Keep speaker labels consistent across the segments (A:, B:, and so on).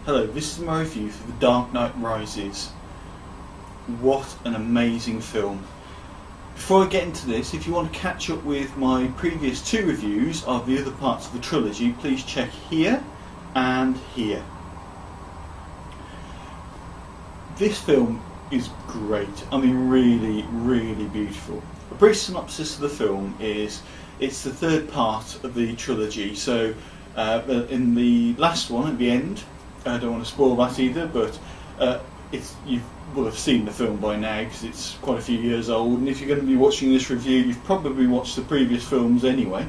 A: Hello, this is my review for The Dark Knight Rises. What an amazing film. Before I get into this, if you want to catch up with my previous two reviews of the other parts of the trilogy, please check here and here. This film is great. I mean, really, really beautiful. A brief synopsis of the film is it's the third part of the trilogy. So in the last one at the end, I don't want to spoil that either, but you will have seen the film by now because it's quite a few years old, and if you're going to be watching this review, you've probably watched the previous films anyway.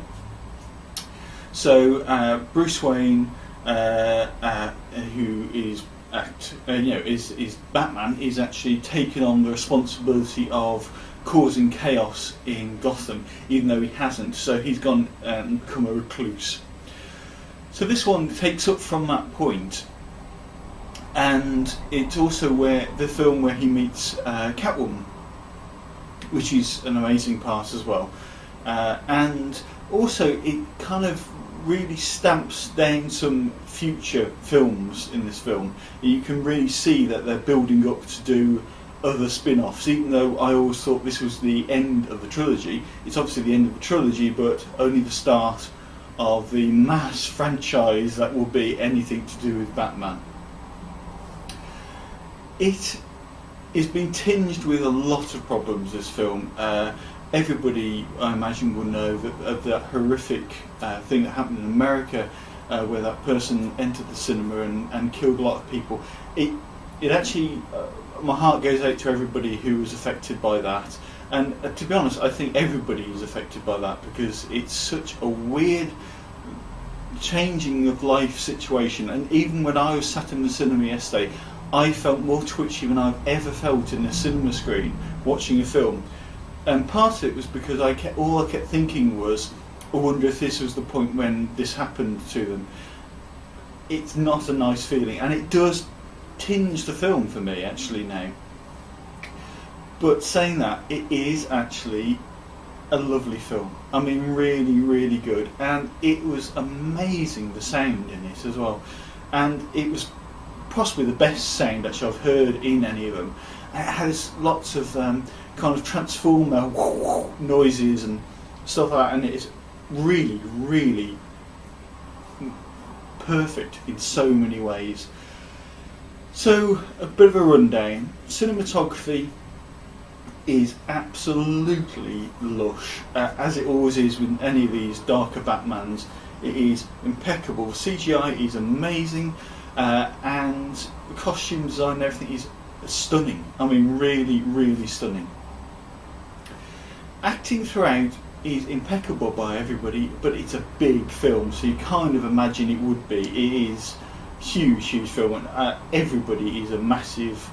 A: So Bruce Wayne, who is is Batman, is actually taking on the responsibility of causing chaos in Gotham, even though he hasn't. So he's gone and become a recluse. So this one takes up from that point. And it's also the film where he meets Catwoman, which is an amazing part as well. And also it kind of really stamps down some future films in this film. You can really see that they're building up to do other spin-offs, even though I always thought this was the end of the trilogy. It's obviously the end of the trilogy, but only the start of the mass franchise that will be anything to do with Batman. It is being tinged with a lot of problems, this film. Everybody, I imagine, will know of that horrific thing that happened in America, where that person entered the cinema and killed a lot of people. It actually, my heart goes out to everybody who was affected by that. And to be honest, I think everybody is affected by that because it's such a weird changing of life situation. And even when I was sat in the cinema yesterday, I felt more twitchy than I've ever felt in a cinema screen watching a film. And part of it was because all I kept thinking was, I wonder if this was the point when this happened to them. It's not a nice feeling, and it does tinge the film for me actually now. But saying that, it is actually a lovely film. I mean, really, really good. And it was amazing, the sound in it as well. And it was possibly the best sound actually I've heard in any of them. It has lots of kind of transformer noises and stuff like that, and it's really, really perfect in so many ways. So a bit of a rundown. Cinematography is absolutely lush, as it always is with any of these darker Batmans. It is impeccable. CGI is amazing. And the costume design and everything is stunning. I mean, really, really stunning. Acting throughout is impeccable by everybody, but it's a big film, so you kind of imagine it would be. It is huge, huge film, and everybody is a massive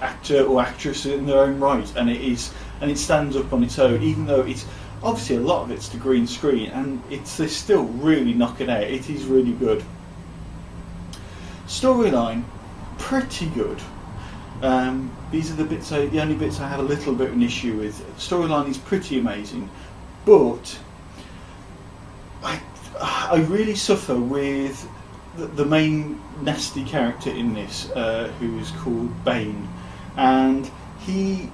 A: actor or actress in their own right, and it stands up on its own, even though it's obviously a lot of it's the green screen, and they still really knock it out. It is really good. Storyline, pretty good. These are the only bits I have a little bit of an issue with. Storyline is pretty amazing, but I really suffer with the main nasty character in this, who's called Bane, and he's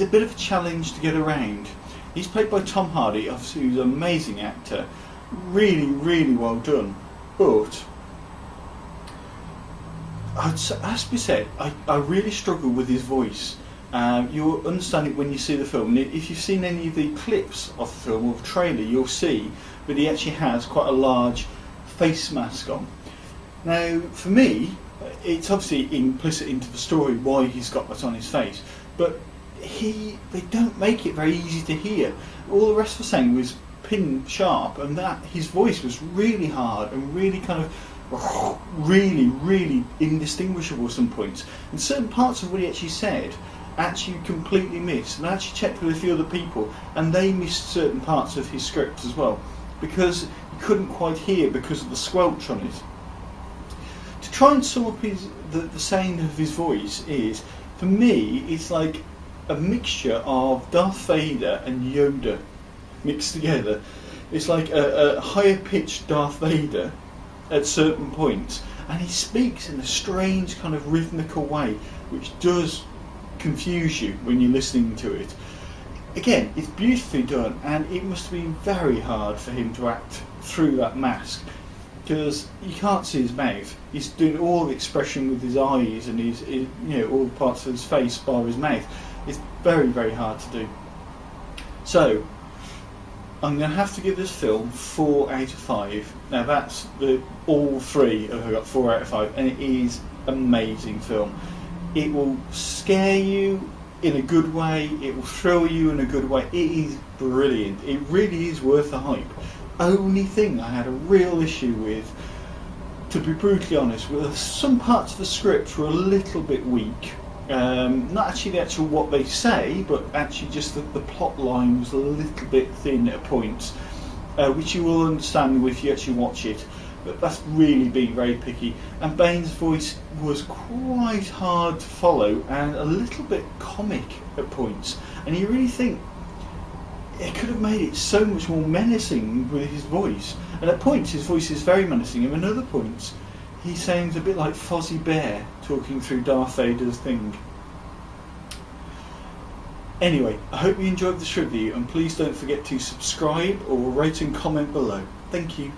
A: a bit of a challenge to get around. He's played by Tom Hardy, obviously, who's an amazing actor, really, really well done, but as we said, I really struggle with his voice. You'll understand it when you see the film. If you've seen any of the clips of the film or the trailer, you'll see that he actually has quite a large face mask on. Now, for me, it's obviously implicit into the story why he's got that on his face, but they don't make it very easy to hear. All the rest of the saying was pin sharp, and that his voice was really hard and really kind of really, really indistinguishable at some points, and certain parts of what he actually said actually completely missed. And I actually checked with a few other people, and they missed certain parts of his script as well because you couldn't quite hear because of the squelch on it. To try and sum up the sound of his voice is, for me, it's like a mixture of Darth Vader and Yoda mixed together. It's like a higher pitched Darth Vader at certain points, and he speaks in a strange kind of rhythmical way, which does confuse you when you're listening to it. Again, it's beautifully done, and it must have been very hard for him to act through that mask, because you can't see his mouth. He's doing all the expression with his eyes and his you know, all the parts of his face bar his mouth. It's very, very hard to do. So I'm going to have to give this film 4 out of 5. Now that's all three have got 4 out of 5, and it is an amazing film. It will scare you in a good way, it will thrill you in a good way. It is brilliant. It really is worth the hype. Only thing I had a real issue with, to be brutally honest, was some parts of the script were a little bit weak. Not actually the actual what they say, but actually just the plot line was a little bit thin at points, which you will understand if you actually watch it. But that's really being very picky. And Bane's voice was quite hard to follow and a little bit comic at points. And you really think it could have made it so much more menacing with his voice. And at points his voice is very menacing, and at other points he sounds a bit like Fozzie Bear talking through Darth Vader's thing. Anyway, I hope you enjoyed this review, and please don't forget to subscribe or rate and comment below. Thank you.